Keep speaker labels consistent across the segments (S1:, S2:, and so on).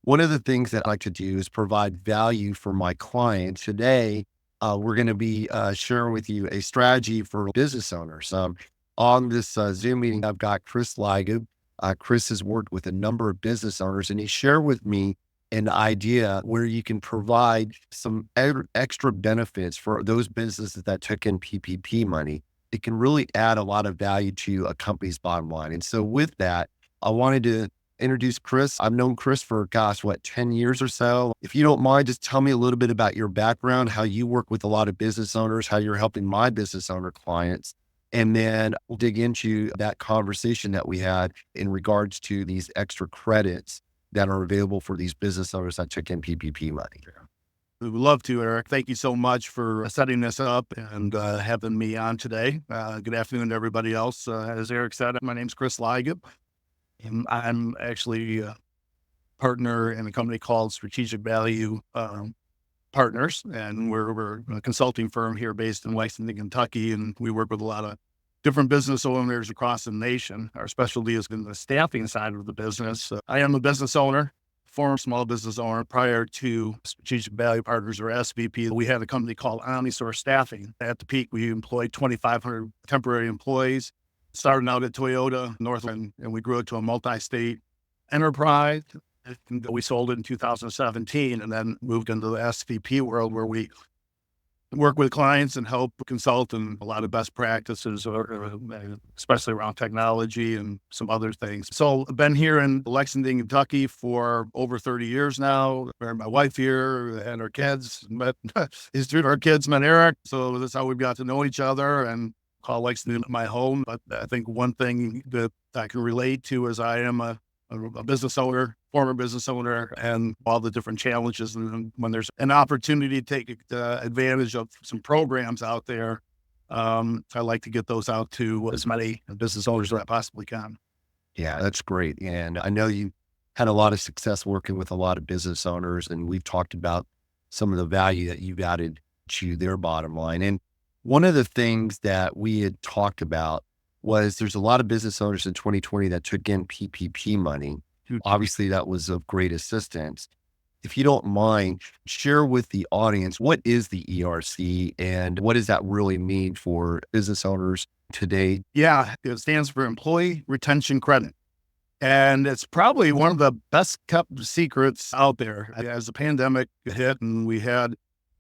S1: one of the things that I like to do is provide value for my clients. Today, we're going to be sharing with you a strategy for business owners. On this Zoom meeting, I've got Chris Liegeb. Chris has worked with a number of business owners, and he shared with me an idea where you can provide some extra benefits for those businesses that took in PPP money. It can really add a lot of value to a company's bottom line. And so with that, I wanted to introduce Chris. I've known Chris for, gosh, what, 10 years or so. If you don't mind, just tell me a little bit about your background, how you work with a lot of business owners, how you're helping my business owner clients. And then we'll dig into that conversation that we had in regards to these extra credits that are available for these business owners that took in PPP money.
S2: We would love to, Eric. Thank you so much for setting this up and having me on today. Good afternoon to everybody else. As Eric said, my name's Chris Liegeb. I'm actually a partner in a company called Strategic Value Partners, and we're a consulting firm here based in Lexington, Kentucky, and we work with a lot of different business owners across the nation. Our specialty is in the staffing side of the business. I am a business owner, former small business owner. Prior to Strategic Value Partners, or SVP, we had a company called OmniSource Staffing. At the peak, we employed 2,500 temporary employees. Started out at Toyota Northland, and we grew it to a multi-state enterprise. We sold it in 2017 and then moved into the SVP world, where we work with clients and help consult in a lot of best practices, especially around technology and some other things. So I've been here in Lexington, Kentucky for over 30 years now. Married my wife here and our kids. Our kids met Eric. So that's how we've got to know each other, and call Lexington my home. But I think one thing that I can relate to is I am a business owner, former business owner, and all the different challenges. And when there's an opportunity to take advantage of some programs out there, I like to get those out to as many business owners as I possibly can.
S1: Yeah, that's great. And I know you had a lot of success working with a lot of business owners, and we've talked about some of the value that you've added to their bottom line. And one of the things that we had talked about was there's a lot of business owners in 2020 that took in PPP money. Obviously, that was of great assistance. If you don't mind, share with the audience, what is the ERC and what does that really mean for business owners today?
S2: Yeah, it stands for Employee Retention Credit. And it's probably one of the best kept secrets out there. As the pandemic hit and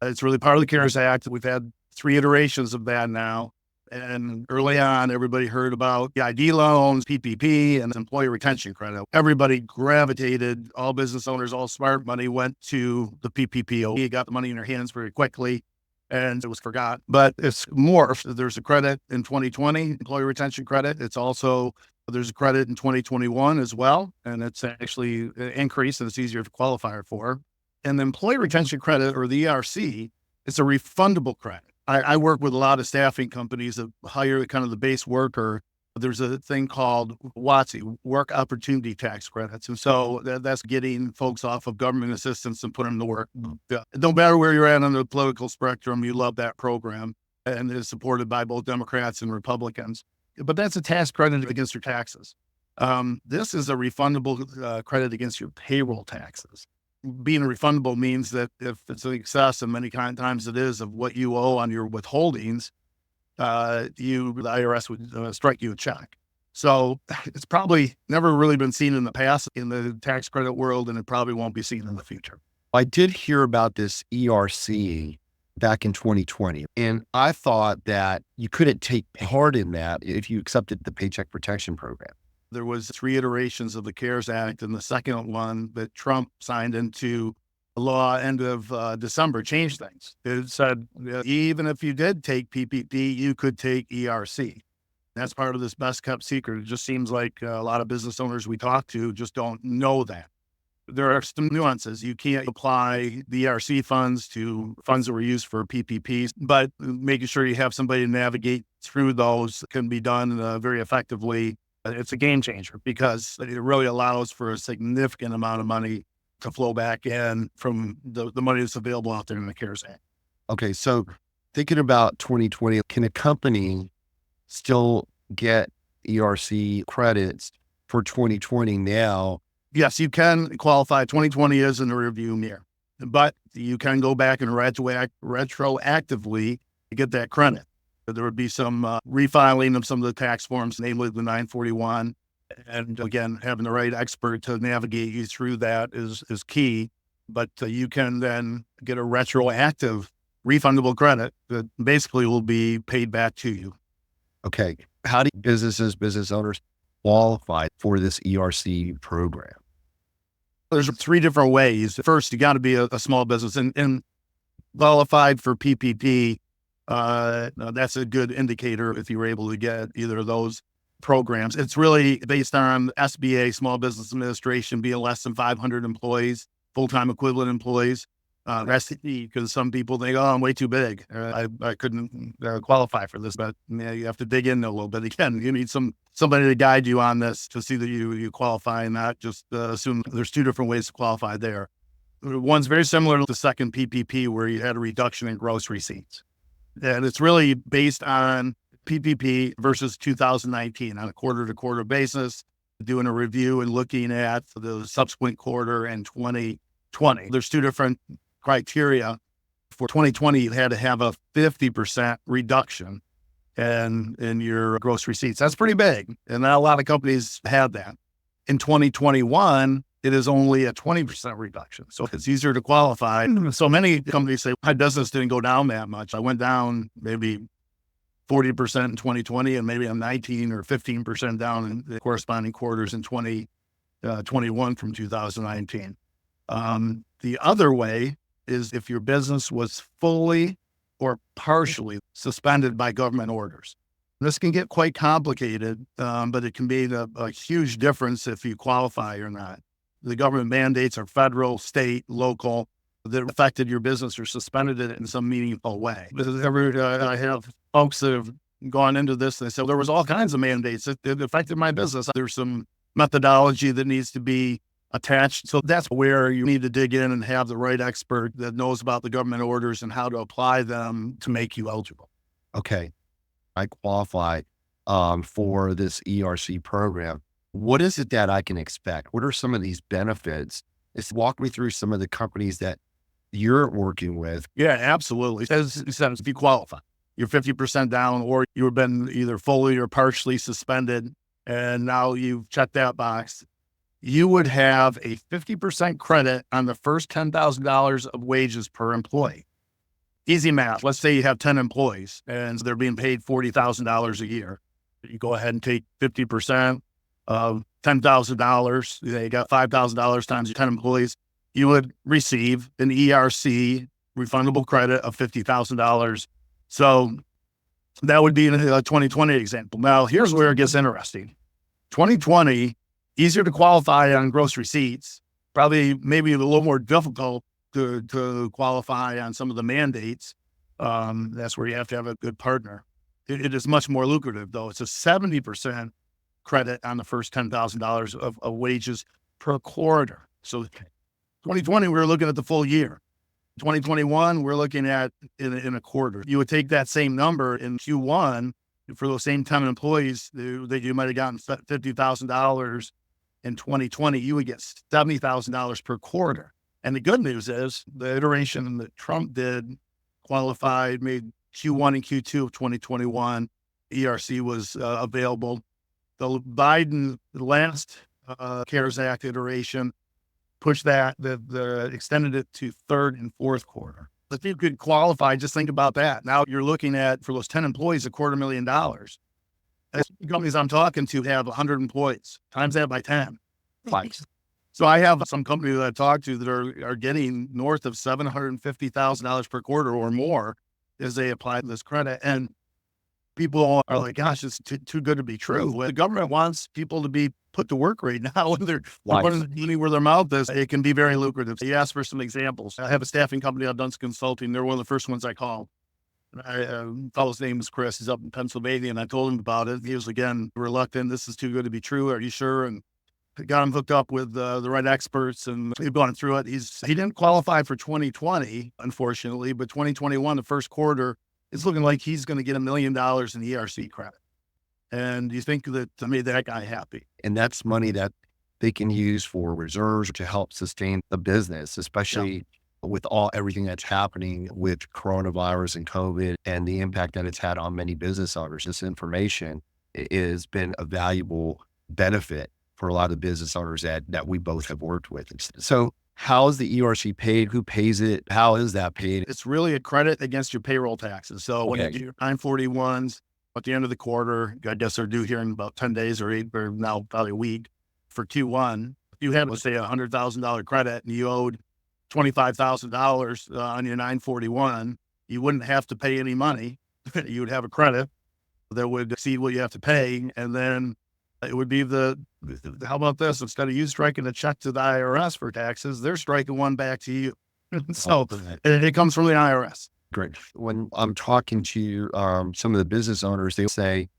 S2: it's really part of the CARES Act. We've had 3 iterations of that now. And early on, everybody heard about the ID loans, PPP, and employee retention credit. Everybody gravitated, all business owners, all smart money went to the PPP. You got the money in your hands very quickly, and it was forgot. But it's morphed. There's a credit in 2020, employee retention credit. There's a credit in 2021 as well, and it's actually increased, and it's easier to qualify for. And the employee retention credit, or the E.R.C, it's a refundable credit. I work with a lot of staffing companies that hire kind of the base worker. There's a thing called WOTC, Work Opportunity Tax Credits. And so that's getting folks off of government assistance and putting them to work. No matter where you're at on the political spectrum, you love that program, and it's supported by both Democrats and Republicans. But that's a tax credit against your taxes. This is a refundable credit against your payroll taxes. Being a refundable means that if it's in excess, and many times it is, of what you owe on your withholdings, the IRS would strike you a check. So it's probably never really been seen in the past in the tax credit world, and it probably won't be seen in the future.
S1: I did hear about this ERC back in 2020, and I thought that you couldn't take part in that if you accepted the Paycheck Protection Program.
S2: There was 3 iterations of the CARES Act, and the second one that Trump signed into law end of December changed things. It said, even if you did take PPP, you could take ERC. That's part of this best kept secret. It just seems like a lot of business owners we talk to just don't know that. There are some nuances. You can't apply the ERC funds to funds that were used for PPPs, but making sure you have somebody to navigate through those can be done very effectively. It's a game changer because it really allows for a significant amount of money to flow back in from the money that's available out there in the CARES Act.
S1: Okay, so thinking about 2020, can a company still get ERC credits for 2020 now
S2: Yes, you can qualify. 2020 is in the review mirror, but you can go back and retroactively get that credit. There would be some refiling of some of the tax forms, namely the 941. And again, having the right expert to navigate you through that is key. But you can then get a retroactive refundable credit that basically will be paid back to you.
S1: Okay. How do business owners qualify for this ERC program?
S2: There's 3 different ways. First, you got to be a small business and qualified for PPP. That's a good indicator if you were able to get either of those programs. It's really based on SBA, Small Business Administration, being less than 500 employees, full-time equivalent employees. That's because some people think, oh, I'm way too big. I couldn't qualify for this, but you have to dig in a little bit. Again, you need somebody to guide you on this to see that you qualify and not just assume. There's 2 different ways to qualify there. One's very similar to the second PPP where you had a reduction in gross receipts. And it's really based on PPP versus 2019 on a quarter-to-quarter basis, doing a review and looking at the subsequent quarter in 2020. There's 2 different criteria. For 2020, you had to have a 50% reduction in your gross receipts. That's pretty big. And not a lot of companies had that. In 2021, it is only a 20% reduction. So it's easier to qualify. So many companies say, my business didn't go down that much. I went down maybe 40% in 2020, and maybe I'm 19 or 15% down in the corresponding quarters in 2021 from 2019. The other way is if your business was fully or partially suspended by government orders. This can get quite complicated, but it can be a huge difference if you qualify or not. The government mandates are federal, state, local, that affected your business or suspended it in some meaningful way. I have folks that have gone into this and they said, there was all kinds of mandates that affected my business. There's some methodology that needs to be attached. So that's where you need to dig in and have the right expert that knows about the government orders and how to apply them to make you eligible.
S1: Okay. I qualify for this ERC program. What is it that I can expect? What are some of these benefits? Just walk me through some of the companies that you're working with.
S2: Yeah, absolutely. As you said, if you qualify, you're 50% down or you've been either fully or partially suspended, and now you've checked that box, you would have a 50% credit on the first $10,000 of wages per employee. Easy math. Let's say you have 10 employees and they're being paid $40,000 a year. You go ahead and take 50% of $10,000. You got $5,000 times your 10 employees. You would receive an ERC refundable credit of $50,000. So that would be a 2020 example. Now, here's where it gets interesting. 2020, easier to qualify on gross receipts, probably maybe a little more difficult to qualify on some of the mandates. That's where you have to have a good partner. It is much more lucrative, though. It's a 70% credit on the first $10,000 of wages per quarter. So 2020, we were looking at the full year. 2021, we're looking at in a quarter. You would take that same number in Q1 for those same 10 employees that you might have gotten $50,000 in 2020, you would get $70,000 per quarter. And the good news is the iteration that Trump did qualified, made Q1 and Q2 of 2021, ERC was available. The Biden last CARES Act iteration pushed that, extended it to third and fourth quarter. If you could qualify, just think about that. Now you're looking at, for those 10 employees, $250,000. As companies I'm talking to have 100 employees, times that by 10. So I have some companies that I talk to that are getting north of $750,000 per quarter or more as they apply this credit. And people are like, gosh, it's too good to be true. Well, the government wants people to be put to work right now. And they're putting where their mouth is. It can be very lucrative. You asked for some examples. I have a staffing company. I've done some consulting. They're one of the first ones I called. Fellow's name is Chris. He's up in Pennsylvania, and I told him about it. He was, again, reluctant. This is too good to be true. Are you sure? And got him hooked up with the right experts, and we've gone through it. He didn't qualify for 2020, unfortunately, but 2021, the first quarter, it's looking like he's going to get $1 million in ERC credit. And you think that made that guy happy.
S1: And that's money that they can use for reserves to help sustain the business, especially with everything that's happening with coronavirus and COVID and the impact that it's had on many business owners. This information has been a valuable benefit for a lot of business owners that we both have worked with. So how is the ERC paid? Who pays it? How is that paid?
S2: It's really a credit against your payroll taxes. So when you
S1: Okay.
S2: do your 941s at the end of the quarter, I guess they're due here in about 10 days or now probably a week for Q1. If you had, let's say, $100,000 credit and you owed $25,000 on your 941, you wouldn't have to pay any money. You would have a credit that would exceed what you have to pay. And then it would be how about this? Instead of you striking a check to the IRS for taxes, they're striking one back to you. So it comes from the IRS.
S1: Great. When I'm talking to some of the business owners, they say,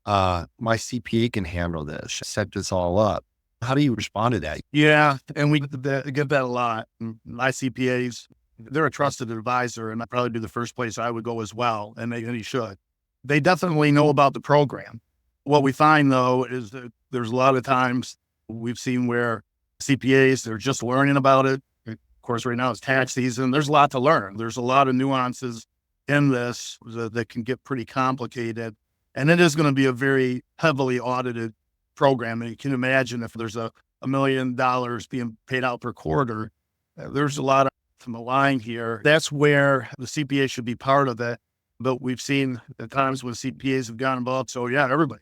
S1: my CPA can handle this, set this all up. How do you respond to that?
S2: Yeah, and we get that a lot. My CPAs, they're a trusted advisor, and I'd probably be the first place I would go as well, and he should. They definitely know about the program. What we find, though, is that there's a lot of times we've seen where CPAs, they're just learning about it. Of course, right now it's tax season. There's a lot to learn. There's a lot of nuances in this that can get pretty complicated, and it is going to be a very heavily audited program. And you can imagine if there's $1 million being paid out per quarter, there's a lot from the line here. That's where the CPA should be part of it. But we've seen the times when CPAs have gotten involved. So yeah, everybody.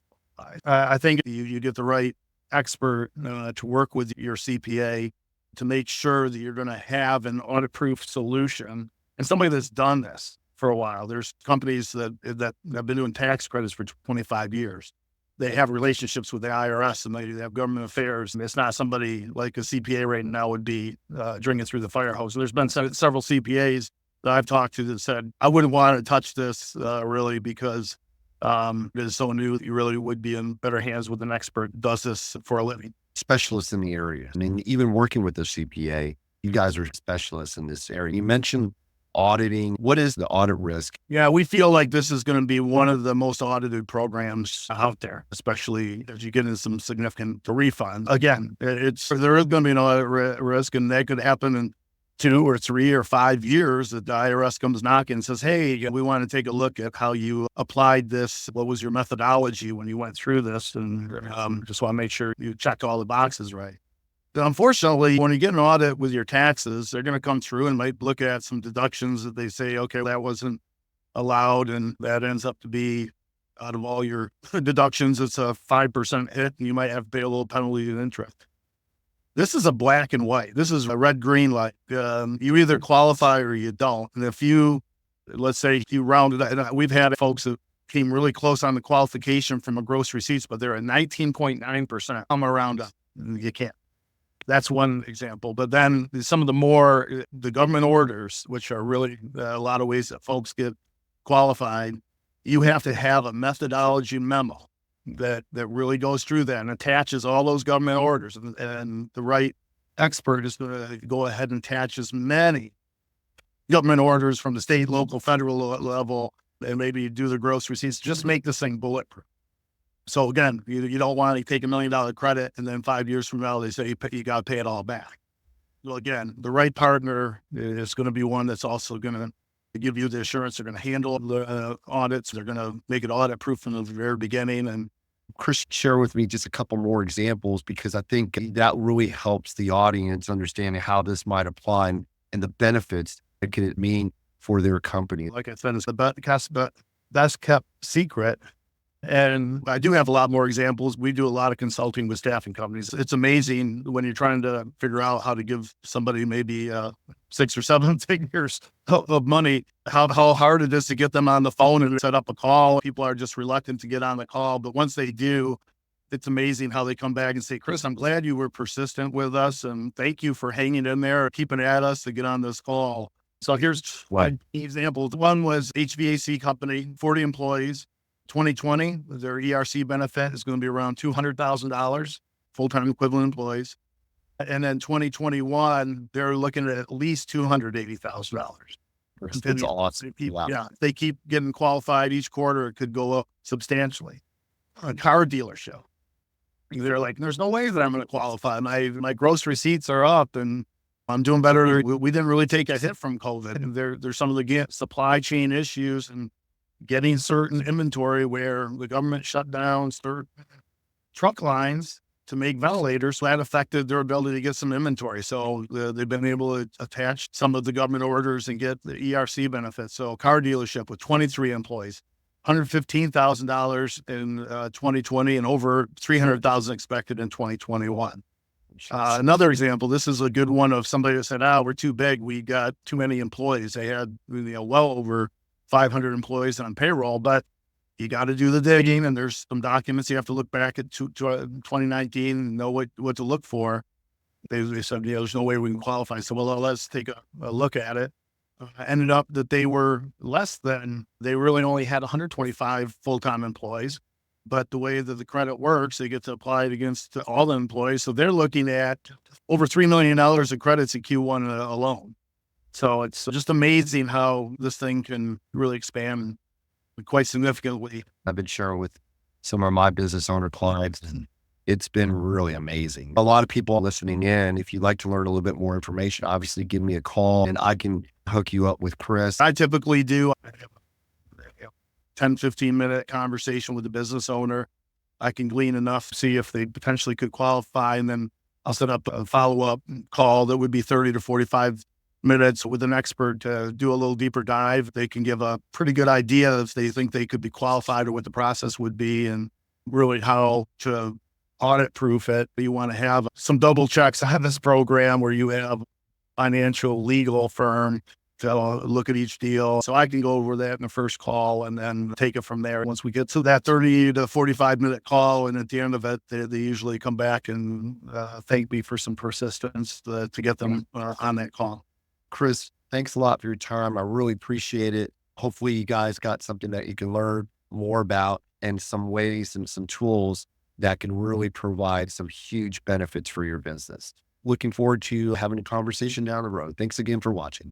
S2: I think you get the right expert to work with your CPA to make sure that you're going to have an audit-proof solution and somebody that's done this for a while. There's companies that have been doing tax credits for 25 years. They have relationships with the IRS and they have government affairs. And it's not somebody like a CPA right now would be drinking through the fire hose. There's been several CPAs that I've talked to that said, I wouldn't want to touch this really because it is so new. You really would be in better hands with an expert who does this for a living.
S1: Specialists in the area. I mean, even working with the CPA, you guys are specialists in this area. You mentioned auditing. What is the audit risk?
S2: Yeah, we feel like this is going to be one of the most audited programs out there, especially as you get into some significant refunds. Again, there is going to be an audit risk, and that could happen in 2 or 3 or 5 years that the IRS comes knocking and says, hey, we want to take a look at how you applied this. What was your methodology when you went through this? And just want to make sure you checked all the boxes right. Unfortunately, when you get an audit with your taxes, they're going to come through and might look at some deductions that they say, okay, that wasn't allowed. And that ends up to be out of all your deductions, it's a 5% hit and you might have to pay a little penalty and interest. This is a black and white. This is a red, green light. You either qualify or you don't. And if you, let's say you rounded it, and we've had folks that came really close on the qualification from a gross receipts, but they're at 19.9%. I'm around up. You can't. That's one example. But then some of the government orders, which are really a lot of ways that folks get qualified, you have to have a methodology memo that really goes through that and attaches all those government orders. And the right expert is going to go ahead and attach as many government orders from the state, local, federal level, and maybe do the gross receipts. Just make this thing bulletproof. So again, you don't want to take $1 million credit and then 5 years from now, they say you got to pay it all back. Well, again, the right partner is going to be one that's also going to give you the assurance. They're going to handle the audits. They're going to make it audit proof from the very beginning. And
S1: Chris, share with me just a couple more examples, because I think that really helps the audience understanding how this might apply and the benefits that can it mean for their company.
S2: Like I said, it's the best kept secret. And I do have a lot more examples. We do a lot of consulting with staffing companies. It's amazing when you're trying to figure out how to give somebody maybe 6 or 7 figures of money, how hard it is to get them on the phone and set up a call. People are just reluctant to get on the call. But once they do, it's amazing how they come back and say, Chris, I'm glad you were persistent with us. And thank you for hanging in there, keeping at us to get on this call. So here's one example. One was HVAC company, 40 employees. 2020, their E.R.C benefit is going to be around $200,000, full-time equivalent employees. And then 2021, they're looking at least $280,000.
S1: That's awesome. Wow.
S2: Yeah, if they keep getting qualified each quarter, it could go up substantially. A car dealership, They're like, there's no way that I'm going to qualify. My gross receipts are up and I'm doing better. We didn't really take a hit from COVID. There's some of the supply chain issues and getting certain inventory where the government shut down certain truck lines to make ventilators. So that affected their ability to get some inventory. So they've been able to attach some of the government orders and get the ERC benefits. So a car dealership with 23 employees, $115,000 in 2020 and over 300,000 expected in 2021. Another example, this is a good one of somebody that said, we're too big. We got too many employees. They had well over 500 employees on payroll, but you got to do the digging, and there's some documents you have to look back at 2019 and know what to look for. They said, there's no way we can qualify. So, well, let's take a look at it. Ended up that they really only had 125 full-time employees. But the way that the credit works, they get to apply it against all the employees. So they're looking at over $3 million of credits in Q1 alone. So it's just amazing how this thing can really expand quite significantly.
S1: I've been sharing with some of my business owner clients, and it's been really amazing. A lot of people listening in, if you'd like to learn a little bit more information, obviously give me a call and I can hook you up with Chris.
S2: I typically do 10, 15-minute conversation with the business owner. I can glean enough to see if they potentially could qualify. And then I'll set up a follow-up call that would be 30 to 45 minutes with an expert to do a little deeper dive. They can give a pretty good idea if they think they could be qualified or what the process would be and really how to audit proof it. You want to have some double checks. I have this program where you have financial legal firm to look at each deal. So I can go over that in the first call and then take it from there. Once we get to that 30 to 45-minute call, and at the end of it, they usually come back and thank me for some persistence to get them on that call.
S1: Chris, thanks a lot for your time. I really appreciate it. Hopefully you guys got something that you can learn more about and some ways and some tools that can really provide some huge benefits for your business. Looking forward to having a conversation down the road. Thanks again for watching.